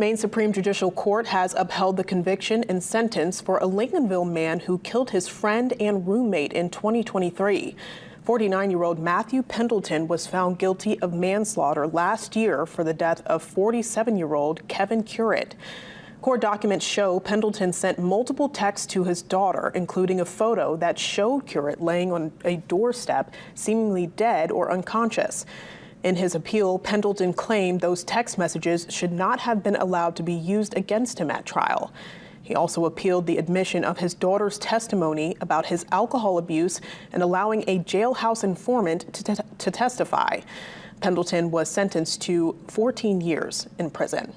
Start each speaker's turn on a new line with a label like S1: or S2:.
S1: Maine Supreme Judicial Court has upheld the conviction and sentence for a Lincolnville man who killed his friend and roommate in 2023. 49-year-old Matthew Pendleton was found guilty of manslaughter last year for the death of 47-year-old Kevin Currit. Court documents show Pendleton sent multiple texts to his daughter, including a photo that showed Currit laying on a doorstep, seemingly dead or unconscious. In his appeal, Pendleton claimed those text messages should not have been allowed to be used against him at trial. He also appealed the admission of his daughter's testimony about his alcohol abuse and allowing a jailhouse informant to testify. Pendleton was sentenced to 14 years in prison.